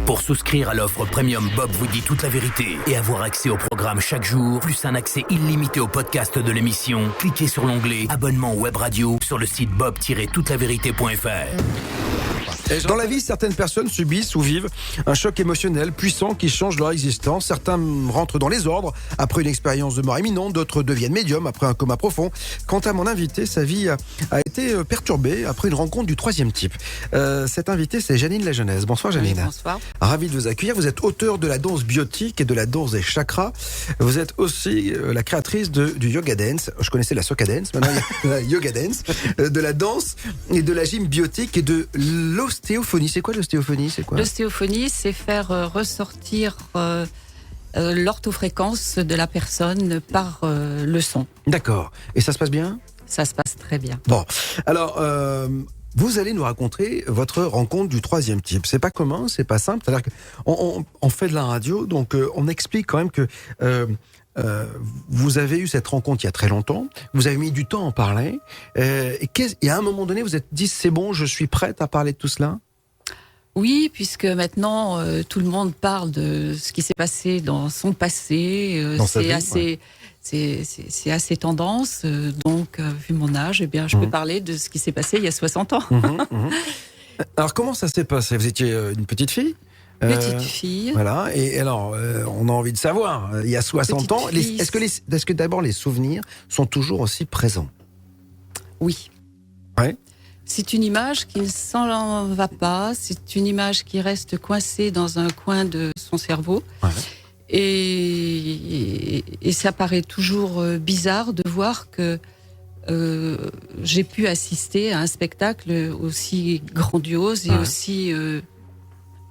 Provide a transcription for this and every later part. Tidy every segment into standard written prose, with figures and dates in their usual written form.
Pour souscrire à l'offre Premium, Bob vous dit toute la vérité et avoir accès au programme chaque jour, plus un accès illimité au podcast de l'émission, cliquez sur l'onglet Abonnement Web Radio sur le site bob-toutelavérité.fr. Dans la vie, certaines personnes subissent ou vivent un choc émotionnel puissant qui change leur existence. Certains rentrent dans les ordres après une expérience de mort imminente, d'autres deviennent médiums après un coma profond. Quant à mon invité, sa vie a été perturbée après une rencontre du troisième type. Cette invitée, c'est Janine Lajeunesse. Bonsoir Janine. Oui, bonsoir. Ravi de vous accueillir. Vous êtes auteure de la danse biotique et de la danse des chakras. Vous êtes aussi la créatrice du yoga dance. Je connaissais la soca dance, maintenant il y a la yoga dance, de la danse et de la gym biotique et de l'ostéophonie. C'est quoi l'ostéophonie? L'ostéophonie, c'est faire ressortir l'orthofréquence de la personne par le son. D'accord. Et ça se passe bien? Ça se passe très bien. Bon, alors vous allez nous raconter votre rencontre du troisième type. C'est pas commun, c'est pas simple. C'est-à-dire qu'on fait de la radio, donc on explique quand même que vous avez eu cette rencontre il y a très longtemps. Vous avez mis du temps à en parler. Et à un moment donné, vous êtes dit c'est bon, je suis prête à parler de tout cela. Oui, puisque maintenant tout le monde parle de ce qui s'est passé dans son passé. C'est assez tendance. Donc, vu mon âge, eh bien, je peux parler de ce qui s'est passé il y a 60 ans. Alors, comment ça s'est passé? Vous étiez une petite fille? Petite fille. Voilà. Et alors, on a envie de savoir, il y a 60 ans, est-ce que d'abord les souvenirs sont toujours aussi présents? Oui. Ouais. C'est une image qui ne s'en va pas. C'est une image qui reste coincée dans un coin de son cerveau. Ouais. Et ça paraît toujours bizarre de voir que j'ai pu assister à un spectacle aussi grandiose et aussi,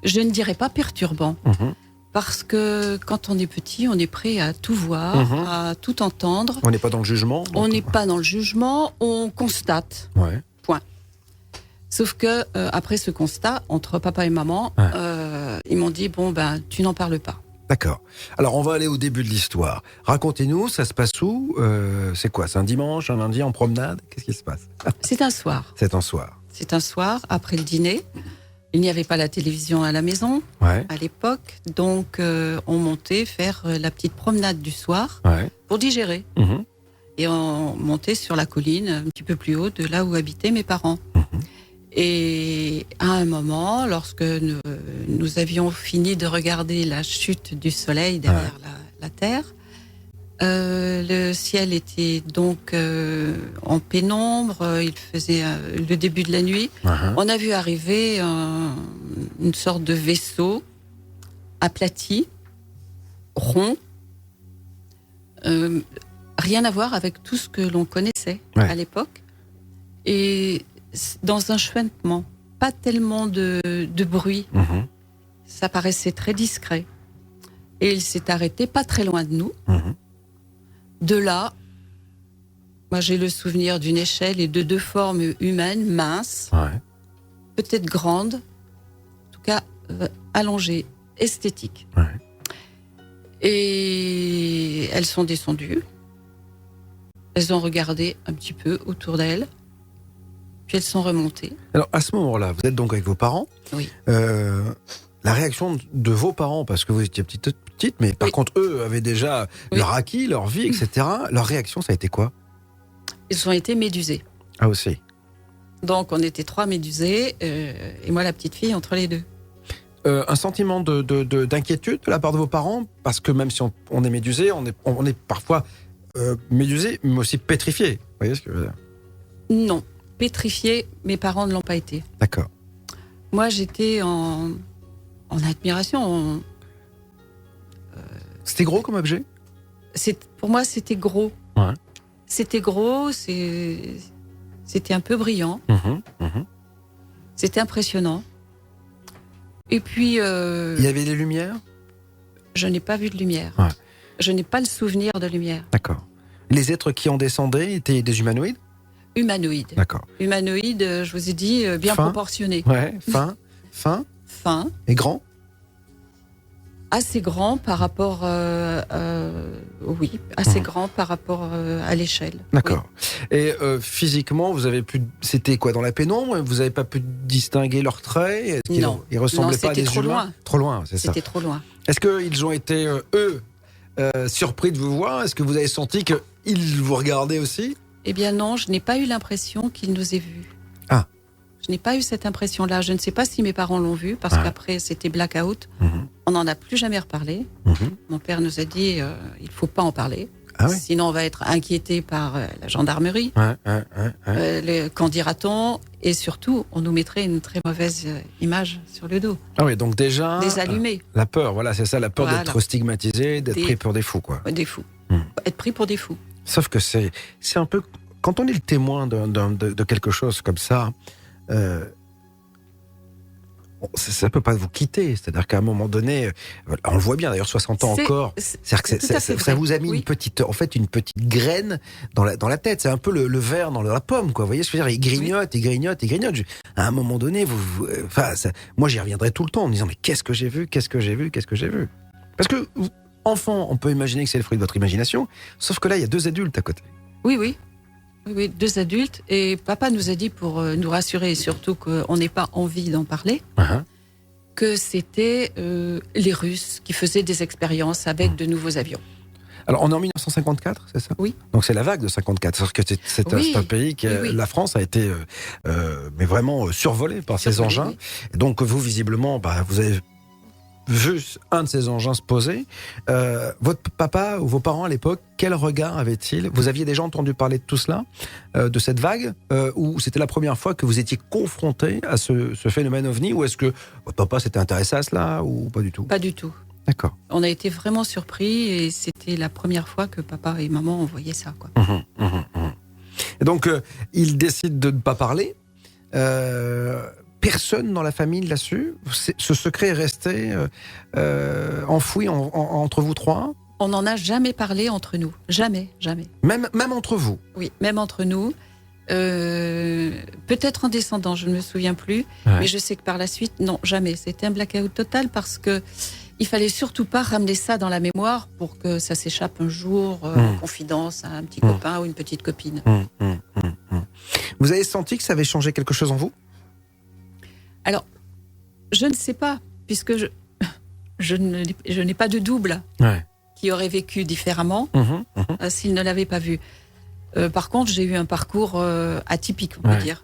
je ne dirais pas perturbant. Parce que quand on est petit, on est prêt à tout voir, à tout entendre. On n'est pas dans le jugement. On n'est pas dans le jugement, on constate. Ouais. Point. Sauf que après ce constat, entre papa et maman, ils m'ont dit bon ben tu n'en parles pas. D'accord. Alors on va aller au début de l'histoire. Racontez-nous, ça se passe où? C'est quoi? C'est un dimanche, un lundi en promenade? Qu'est-ce qui se passe? C'est un soir. C'est un soir. C'est un soir après le dîner. Il n'y avait pas la télévision à la maison à l'époque, donc on montait faire la petite promenade du soir pour digérer. Et on montait sur la colline un petit peu plus haut de là où habitaient mes parents. Et à un moment, lorsque nous avions fini de regarder la chute du soleil derrière la terre, le ciel était donc en pénombre, il faisait le début de la nuit. On a vu arriver une sorte de vaisseau aplati, rond, rien à voir avec tout ce que l'on connaissait à l'époque. Et dans un chuintement, pas tellement de bruit. Ça paraissait très discret. Et il s'est arrêté pas très loin de nous. De là, moi j'ai le souvenir d'une échelle et de deux formes humaines minces, peut-être grandes, en tout cas allongées, esthétiques. Et elles sont descendues. Elles ont regardé un petit peu autour d'elles. Puis elles sont remontées. Alors, à ce moment-là, vous êtes donc avec vos parents. Oui. La réaction de vos parents, parce que vous étiez petite, mais par contre, eux avaient déjà leur acquis, leur vie, etc. Leur réaction, ça a été quoi? Ils ont été médusés. Ah, aussi. Donc, on était 3 médusés, et moi, la petite fille, entre les deux. Un sentiment d'inquiétude de la part de vos parents? Parce que même si on est médusé, on est parfois médusé, mais aussi pétrifié. Vous voyez ce que je veux dire? Non. Pétrifié, mes parents ne l'ont pas été. D'accord. Moi, j'étais en admiration. C'était gros comme objet? Pour moi, c'était gros. C'était gros, c'était un peu brillant. C'était impressionnant. Et puis... il y avait des lumières? Je n'ai pas vu de lumière. Je n'ai pas le souvenir de lumière. D'accord. Les êtres qui en descendaient étaient des humanoïdes? Humanoïde. D'accord. Humanoïde, je vous ai dit, bien proportionné. Fin. Fin. Et grand? Assez grand par rapport, grand par rapport à l'échelle. D'accord. Oui. Et physiquement, vous avez pu, c'était quoi dans la pénombre? Vous n'avez pas pu distinguer leurs traits? Non, ils ressemblaient pas à des trop humains. Loin. Trop loin, c'est ça. C'était trop loin. Est-ce qu'ils ont été eux surpris de vous voir? Est-ce que vous avez senti qu'ils vous regardaient aussi? Eh bien non, je n'ai pas eu l'impression qu'ils nous aient vus. Ah. Je n'ai pas eu cette impression-là. Je ne sais pas si mes parents l'ont vu, parce qu'après, c'était blackout. On n'en a plus jamais reparlé. Mon père nous a dit, il ne faut pas en parler. Ah oui. Sinon, on va être inquiété par la gendarmerie. Qu'en dira-t-on? Et surtout, on nous mettrait une très mauvaise image sur le dos. Ah oui, donc déjà... Des allumés. La peur, voilà, c'est ça, la peur d'être stigmatisé, d'être pris pour des fous, quoi. Des fous. Être pris pour des fous. Sauf que c'est un peu... Quand on est le témoin de quelque chose comme ça... ça ne peut pas vous quitter. C'est-à-dire qu'à un moment donné, on le voit bien d'ailleurs, 60 ans encore, c'est-à-dire que ça vous a mis une petite graine dans la tête. C'est un peu le ver dans la pomme, quoi. Vous voyez ce que je veux dire? Il grignote, il grignote, il grignote. À un moment donné, moi j'y reviendrai tout le temps en me disant, mais qu'est-ce que j'ai vu? Qu'est-ce que j'ai vu? Qu'est-ce que j'ai vu? Parce que, enfant, on peut imaginer que c'est le fruit de votre imagination, sauf que là, il y a 2 adultes à côté. Oui, 2 adultes. Et papa nous a dit, pour nous rassurer, et surtout qu'on n'ait pas envie d'en parler, que c'était les Russes qui faisaient des expériences avec de nouveaux avions. Alors, on est en 1954, c'est ça? Oui. Donc, c'est la vague de 54. C'est-à-dire que c'est un pays qui... La France a été mais vraiment survolée par ces engins. Oui. Et donc, vous, visiblement, vous avez vu un de ces engins se poser. Votre papa ou vos parents à l'époque, quel regard avaient-ils? Vous aviez déjà entendu parler de tout cela, de cette vague, ou c'était la première fois que vous étiez confronté à ce phénomène OVNI, ou est-ce que votre papa s'était intéressé à cela, ou pas du tout? Pas du tout. D'accord. On a été vraiment surpris, et c'était la première fois que papa et maman voyaient ça, quoi. Et donc, ils décident de ne pas parler. Personne dans la famille l'a su? Ce secret est resté enfoui entre vous 3? On n'en a jamais parlé entre nous. Jamais. Même entre vous? Oui, même entre nous. Peut-être en descendant, je ne me souviens plus. Mais je sais que par la suite, non, jamais. C'était un blackout total, parce que il fallait surtout pas ramener ça dans la mémoire pour que ça s'échappe un jour en confidence à un petit copain ou une petite copine. Vous avez senti que ça avait changé quelque chose en vous? Alors, je ne sais pas, puisque je n'ai pas de double qui aurait vécu différemment s'il ne l'avait pas vu. Par contre, j'ai eu un parcours atypique, on peut dire.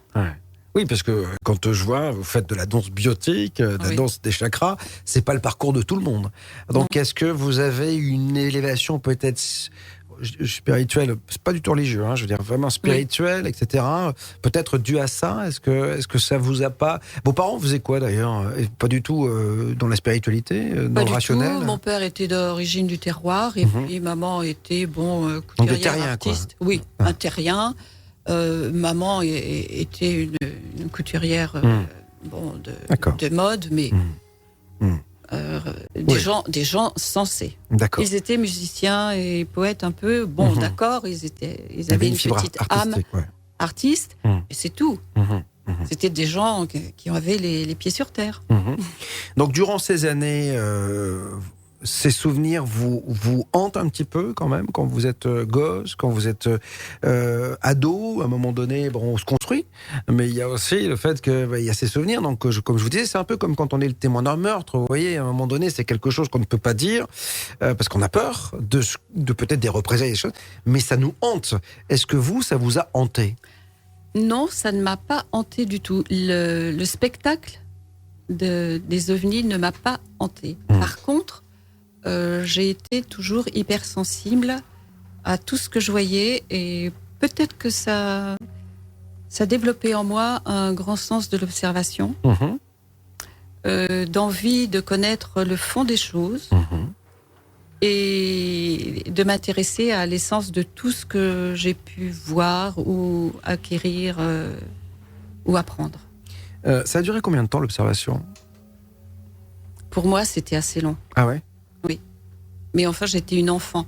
Oui, parce que quand je vois, vous faites de la danse biotique, de la danse des chakras, c'est pas le parcours de tout le monde. Donc, est-ce que vous avez une élévation peut-être spirituelle, c'est pas du tout religieux, je veux dire vraiment spirituelle, etc. Peut-être dû à ça. Est-ce que ça vous a pas... Vos parents faisaient quoi d'ailleurs? Pas du tout dans la spiritualité, dans le rationnel? Tout. Mon père était d'origine du terroir, et puis maman était couturière, artiste. Quoi. Oui, un terrien. Maman était une couturière de mode, mais des gens sensés. D'accord. Ils étaient musiciens et poètes un peu. D'accord, ils avaient une petite âme artiste, et c'est tout. C'était des gens qui avaient les pieds sur terre. Donc, durant ces années, ces souvenirs vous hantent un petit peu quand même, quand vous êtes gosse, quand vous êtes ado. À un moment donné, on se construit, mais il y a aussi le fait qu'il y a ces souvenirs. Donc, comme je vous disais, c'est un peu comme quand on est le témoin d'un meurtre. Vous voyez, à un moment donné, c'est quelque chose qu'on ne peut pas dire parce qu'on a peur de peut-être des représailles, des choses, mais ça nous hante. Est-ce que ça vous a hanté? Non, ça ne m'a pas hanté du tout. Le spectacle des ovnis ne m'a pas hanté. Par contre, j'ai été toujours hypersensible à tout ce que je voyais, et peut-être que ça développait en moi un grand sens de l'observation, d'envie de connaître le fond des choses et de m'intéresser à l'essence de tout ce que j'ai pu voir ou acquérir ou apprendre. Ça a duré combien de temps l'observation? Pour moi, c'était assez long. Ah ouais? Oui. Mais enfin, j'étais une enfant.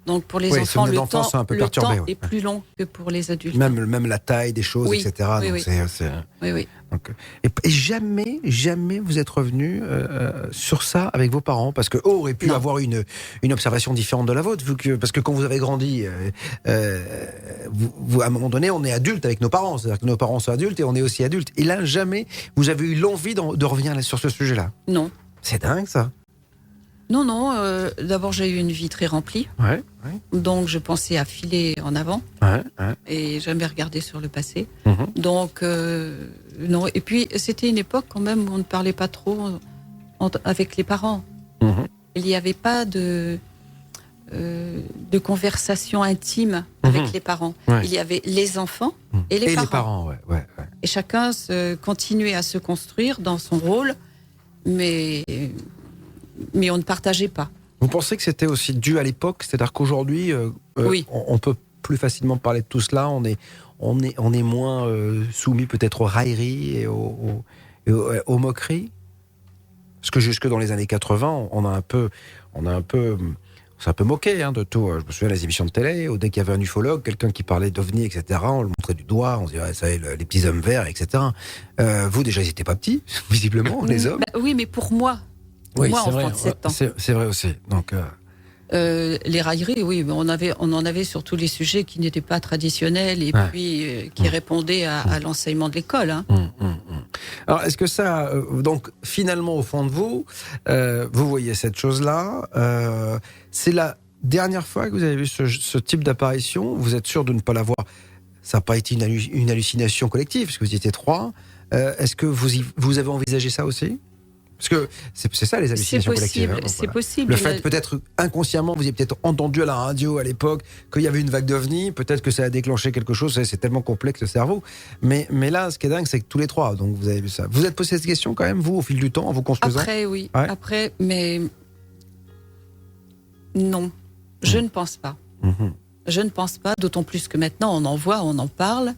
Donc pour les enfants, le temps est plus long que pour les adultes. Même la taille des choses, etc. Oui. Oui. Donc, et jamais vous êtes revenu sur ça avec vos parents, parce que aurait pu avoir une observation différente de la vôtre, parce que quand vous avez grandi, vous, à un moment donné, on est adulte avec nos parents, c'est-à-dire que nos parents sont adultes et on est aussi adultes. Et là, jamais vous avez eu l'envie de revenir sur ce sujet-là. Non. C'est dingue, ça. Non. D'abord, j'ai eu une vie très remplie. Ouais. Donc, je pensais à filer en avant. Ouais. Et jamais regarder sur le passé. Mm-hmm. Donc, non. Et puis, c'était une époque quand même où on ne parlait pas trop avec les parents. Mm-hmm. Il n'y avait pas de conversation intime avec les parents. Ouais. Il y avait les enfants et les parents. Ouais. Et chacun continuait à se construire dans son rôle, mais on ne partageait pas. Vous pensez que c'était aussi dû à l'époque, c'est-à-dire qu'aujourd'hui, oui. on peut plus facilement parler de tout cela, on est moins soumis peut-être aux railleries et aux moqueries, parce que jusque dans les années 80, on s'est un peu moqué de tout. Je me souviens des émissions de télé, où dès qu'il y avait un ufologue, quelqu'un qui parlait d'ovnis, etc., on le montrait du doigt, on se disait, ça les petits hommes verts, etc. Vous, déjà, ils n'étaient pas petits, visiblement, les hommes. Oui, mais pour moi, enfant de 7 ans. C'est vrai aussi. Donc, les railleries, oui, on en avait sur tous les sujets qui n'étaient pas traditionnels et puis qui répondaient à l'enseignement de l'école. Alors, est-ce que ça, donc, finalement, au fond de vous, vous voyez cette chose-là, c'est la dernière fois que vous avez vu ce type d'apparition? Vous êtes sûr de ne pas l'avoir? Ça n'a pas été une hallucination collective, parce que vous étiez 3. Est-ce que vous avez envisagé ça aussi? Parce que c'est ça, les hallucinations collectives. C'est possible. Le fait, peut-être inconsciemment, vous avez peut-être entendu à la radio à l'époque qu'il y avait une vague d'ovnis, peut-être que ça a déclenché quelque chose, c'est tellement complexe le cerveau. Mais là, ce qui est dingue, c'est que tous les 3, donc vous avez vu ça. Vous êtes posé cette question quand même, vous, au fil du temps, en vous construisant? Après, oui. Ouais. Après, mais non, je ne pense pas. Je ne pense pas, d'autant plus que maintenant, on en voit, on en parle.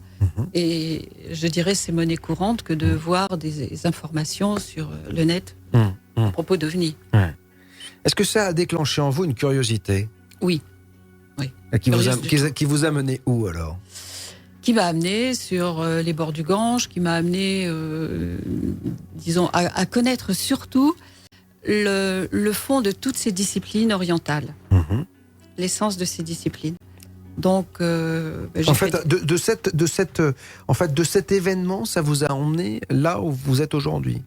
Et je dirais c'est monnaie courante que de voir des informations sur le net à propos d'OVNI. Est-ce que ça a déclenché en vous une curiosité? Oui. Qui vous a mené où alors? Qui m'a amené sur les bords du Gange, qui m'a amené, disons, à connaître surtout le fond de toutes ces disciplines orientales. L'essence de ces disciplines. Donc, en fait, de cet événement, ça vous a emmené là où vous êtes aujourd'hui?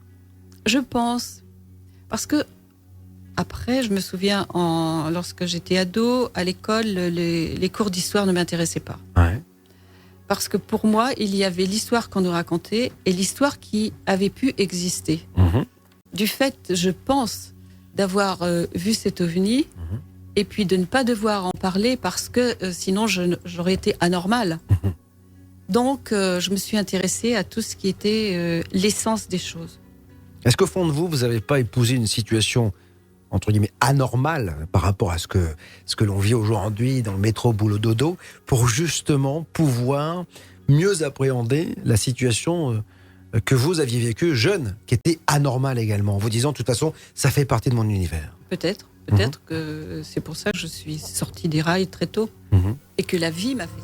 Je pense, parce que après, je me souviens, lorsque j'étais ado, à l'école, les cours d'histoire ne m'intéressaient pas. Ouais. Parce que pour moi, il y avait l'histoire qu'on nous racontait et l'histoire qui avait pu exister. Du fait, je pense, d'avoir vu cet ovni. Et puis de ne pas devoir en parler parce que sinon j'aurais été anormale. Donc je me suis intéressée à tout ce qui était l'essence des choses. Est-ce qu'au fond de vous n'avez pas épousé une situation entre guillemets anormale par rapport à ce que l'on vit aujourd'hui dans le métro boulot dodo, pour justement pouvoir mieux appréhender la situation que vous aviez vécue jeune, qui était anormale également, en vous disant de toute façon ça fait partie de mon univers? Peut-être que c'est pour ça que je suis sortie des rails très tôt et que la vie m'a fait